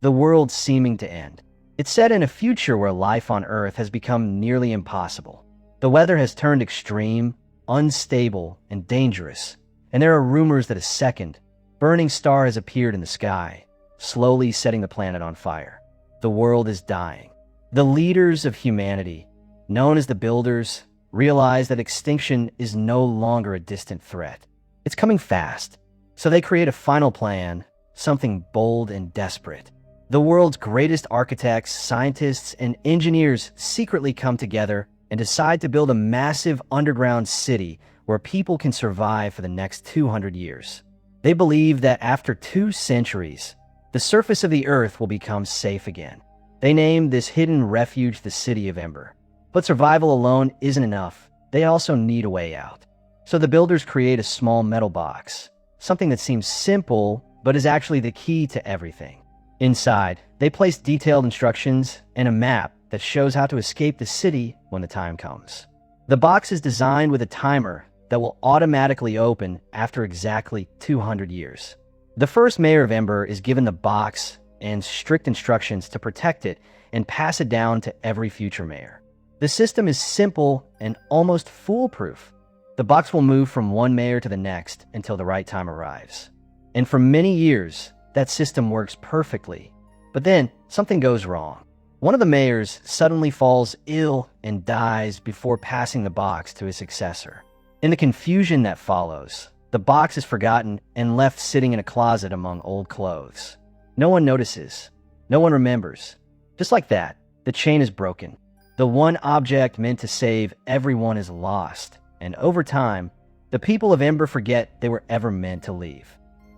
the world seeming to end. It's set in a future where life on Earth has become nearly impossible. The weather has turned extreme, unstable, and dangerous, and there are rumors that a second, burning star has appeared in the sky, slowly setting the planet on fire. The world is dying. The leaders of humanity, known as the Builders, realize that extinction is no longer a distant threat. It's coming fast. So they create a final plan, something bold and desperate. The world's greatest architects, scientists, and engineers secretly come together and decide to build a massive underground city where people can survive for the next 200 years. They believe that after 2 centuries, the surface of the Earth will become safe again. They name this hidden refuge the City of Ember. But survival alone isn't enough. They also need a way out. So the Builders create a small metal box, something that seems simple, but is actually the key to everything. Inside, they place detailed instructions and a map that shows how to escape the city when the time comes. The box is designed with a timer that will automatically open after exactly 200 years. The first mayor of Ember is given the box and strict instructions to protect it and pass it down to every future mayor. The system is simple and almost foolproof. The box will move from one mayor to the next until the right time arrives. And for many years, that system works perfectly. But then, something goes wrong. One of the mayors suddenly falls ill and dies before passing the box to his successor. In the confusion that follows, the box is forgotten and left sitting in a closet among old clothes. No one notices. No one remembers. Just like that, the chain is broken. The one object meant to save everyone is lost. And over time, the people of Ember forget they were ever meant to leave.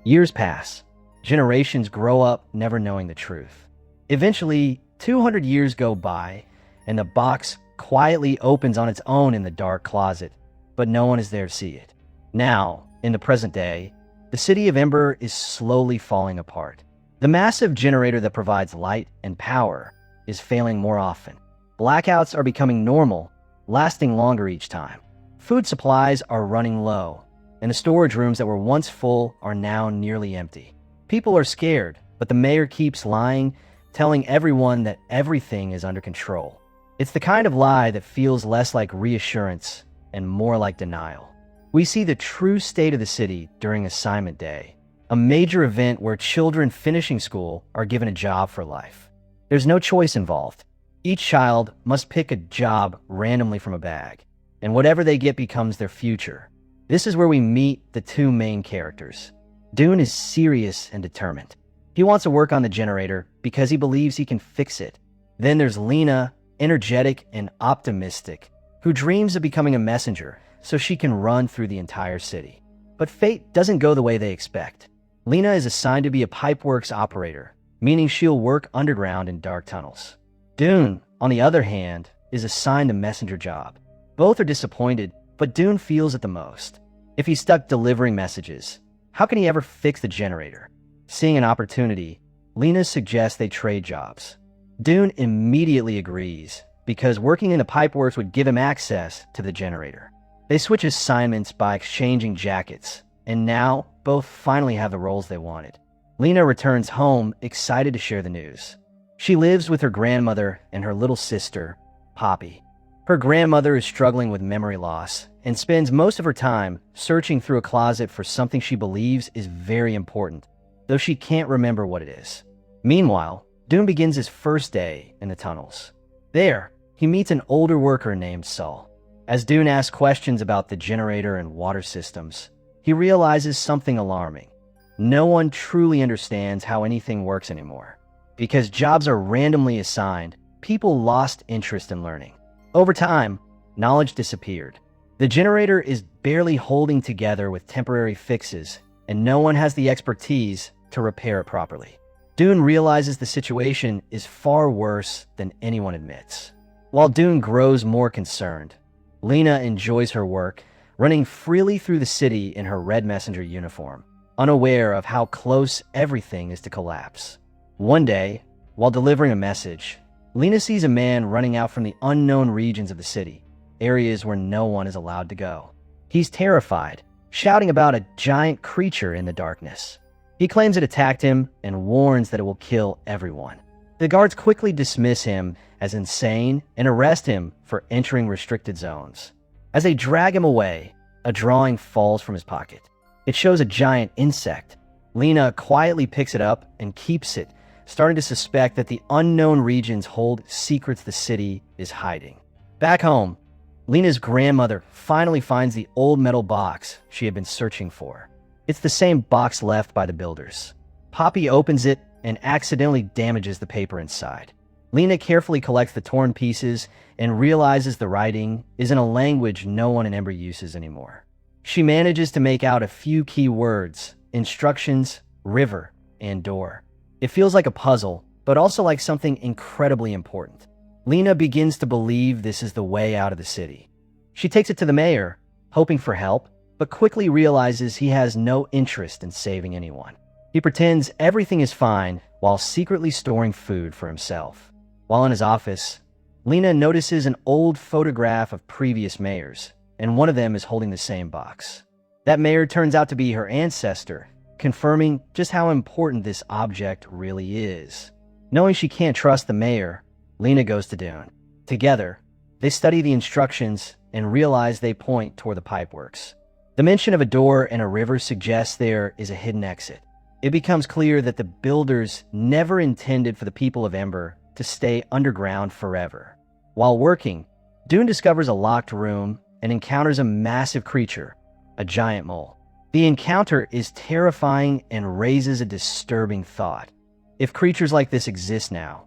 Years pass. Generations grow up never knowing the truth. Eventually, 200 years go by, and the box quietly opens on its own in the dark closet, but no one is there to see it. Now, in the present day, the city of Ember is slowly falling apart. The massive generator that provides light and power is failing more often. Blackouts are becoming normal, lasting longer each time. Food supplies are running low, and the storage rooms that were once full are now nearly empty. People are scared, but the mayor keeps lying, telling everyone that everything is under control. It's the kind of lie that feels less like reassurance and more like denial. We see the true state of the city during assignment day, a major event where children finishing school are given a job for life. There's no choice involved. Each child must pick a job randomly from a bag, and whatever they get becomes their future. This is where we meet the 2 main characters. Dune is serious and determined. He wants to work on the generator because he believes he can fix it. Then there's Lena, energetic and optimistic, who dreams of becoming a messenger so she can run through the entire city. But fate doesn't go the way they expect. Lena is assigned to be a pipeworks operator, meaning she'll work underground in dark tunnels. Dune, on the other hand, is assigned the messenger job. Both are disappointed, but Dune feels it the most. If he's stuck delivering messages, how can he ever fix the generator? Seeing an opportunity, Lena suggests they trade jobs. Dune immediately agrees, because working in the pipeworks would give him access to the generator. They switch assignments by exchanging jackets, and now both finally have the roles they wanted. Lena returns home, excited to share the news. She lives with her grandmother and her little sister, Poppy. Her grandmother is struggling with memory loss and spends most of her time searching through a closet for something she believes is very important, though she can't remember what it is. Meanwhile, Dune begins his first day in the tunnels. There, he meets an older worker named Saul. As Dune asks questions about the generator and water systems, he realizes something alarming. No one truly understands how anything works anymore. Because jobs are randomly assigned, people lost interest in learning. Over time, knowledge disappeared. The generator is barely holding together with temporary fixes, and no one has the expertise to repair it properly. Dune realizes the situation is far worse than anyone admits. While Dune grows more concerned, Lena enjoys her work, running freely through the city in her red messenger uniform, unaware of how close everything is to collapse. One day, while delivering a message, Lena sees a man running out from the unknown regions of the city, areas where no one is allowed to go. He's terrified, shouting about a giant creature in the darkness. He claims it attacked him and warns that it will kill everyone. The guards quickly dismiss him as insane and arrest him for entering restricted zones. As they drag him away, a drawing falls from his pocket. It shows a giant insect. Lena quietly picks it up and keeps it, starting to suspect that the unknown regions hold secrets the city is hiding. Back home, Lena's grandmother finally finds the old metal box she had been searching for. It's the same box left by the builders. Poppy opens it and accidentally damages the paper inside. Lena carefully collects the torn pieces and realizes the writing is in a language no one in Ember uses anymore. She manages to make out a few key words: instructions, river, and door. It feels like a puzzle, but also like something incredibly important. Lena begins to believe this is the way out of the city. She takes it to the mayor, hoping for help, but quickly realizes he has no interest in saving anyone. He pretends everything is fine while secretly storing food for himself. While in his office, Lena notices an old photograph of previous mayors, and one of them is holding the same box. That mayor turns out to be her ancestor, confirming just how important this object really is. Knowing she can't trust the mayor, Lena goes to Dune. Together, they study the instructions and realize they point toward the pipeworks. The mention of a door and a river suggests there is a hidden exit. It becomes clear that the builders never intended for the people of Ember to stay underground forever. While working, Dune discovers a locked room and encounters a massive creature, a giant mole. The encounter is terrifying and raises a disturbing thought. If creatures like this exist now,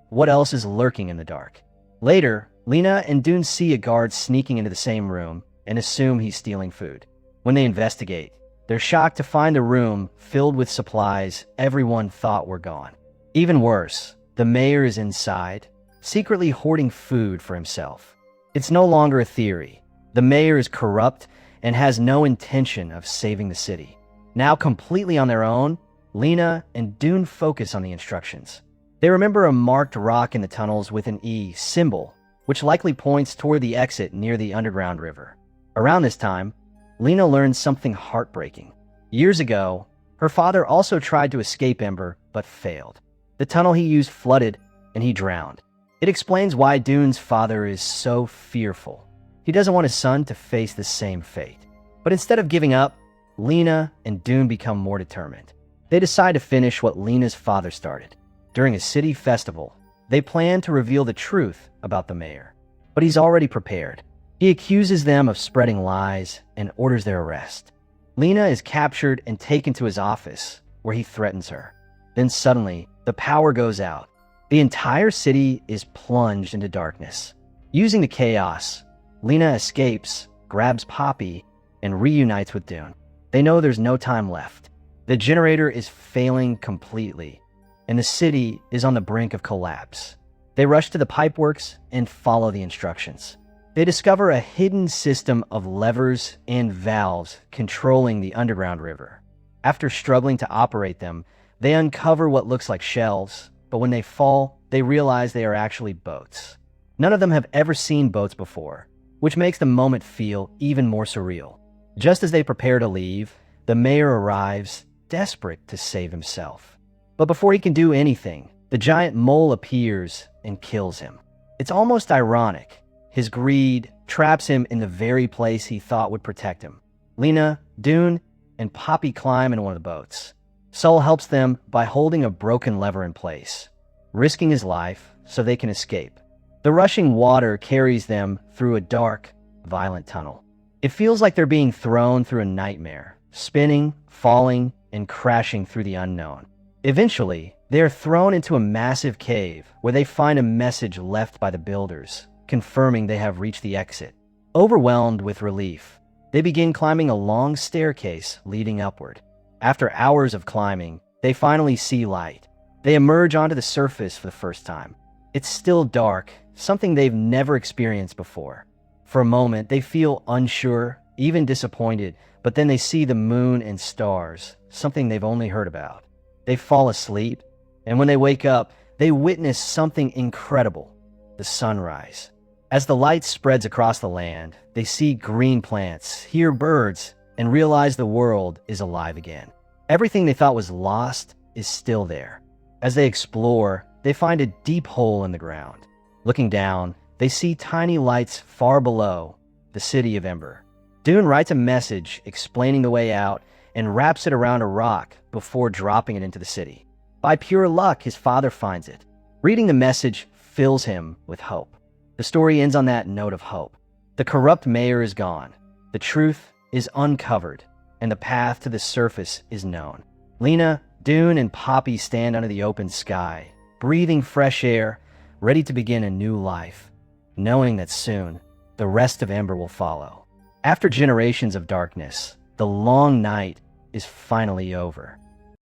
what else is lurking in the dark? Later, Lena and Dune see a guard sneaking into the same room and assume he's stealing food. When they investigate, they're shocked to find a room filled with supplies everyone thought were gone. Even worse, the mayor is inside, secretly hoarding food for himself. It's no longer a theory. The mayor is corrupt and has no intention of saving the city. Now completely on their own, Lena and Dune focus on the instructions. They remember a marked rock in the tunnels with an E symbol, which likely points toward the exit near the underground river. Around this time, Lena learns something heartbreaking. Years ago, her father also tried to escape Ember, but failed. The tunnel he used flooded, and he drowned. It explains why Dune's father is so fearful. He doesn't want his son to face the same fate. But instead of giving up, Lena and Dune become more determined. They decide to finish what Lena's father started. During a city festival, they plan to reveal the truth about the mayor. But he's already prepared. He accuses them of spreading lies and orders their arrest. Lena is captured and taken to his office, where he threatens her. Then suddenly, the power goes out. The entire city is plunged into darkness. Using the chaos, Lena escapes, grabs Poppy, and reunites with Dune. They know there's no time left. The generator is failing completely, and the city is on the brink of collapse. They rush to the pipeworks and follow the instructions. They discover a hidden system of levers and valves controlling the underground river. After struggling to operate them, they uncover what looks like shelves, but when they fall, they realize they are actually boats. None of them have ever seen boats before, which makes the moment feel even more surreal. Just as they prepare to leave, the mayor arrives, desperate to save himself. But before he can do anything, the giant mole appears and kills him. It's almost ironic. His greed traps him in the very place he thought would protect him. Lena, Dune, and Poppy climb in one of the boats. Sol helps them by holding a broken lever in place, risking his life so they can escape. The rushing water carries them through a dark, violent tunnel. It feels like they're being thrown through a nightmare, spinning, falling, and crashing through the unknown. Eventually, they are thrown into a massive cave where they find a message left by the builders, confirming they have reached the exit. Overwhelmed with relief, they begin climbing a long staircase leading upward. After hours of climbing, they finally see light. They emerge onto the surface for the first time. It's still dark, something they've never experienced before. For a moment, they feel unsure, even disappointed, but then they see the moon and stars, something they've only heard about. They fall asleep, and when they wake up, they witness something incredible: the sunrise. As the light spreads across the land, they see green plants, hear birds, and realize the world is alive again. Everything they thought was lost is still there. As they explore, they find a deep hole in the ground. Looking down, they see tiny lights far below the city of Ember. Dune writes a message explaining the way out and wraps it around a rock before dropping it into the city. By pure luck, his father finds it. Reading the message fills him with hope. The story ends on that note of hope. The corrupt mayor is gone. The truth is uncovered, and the path to the surface is known. Lena, Dune, and Poppy stand under the open sky, breathing fresh air, ready to begin a new life, knowing that soon the rest of Ember will follow. After generations of darkness, the long night is finally over.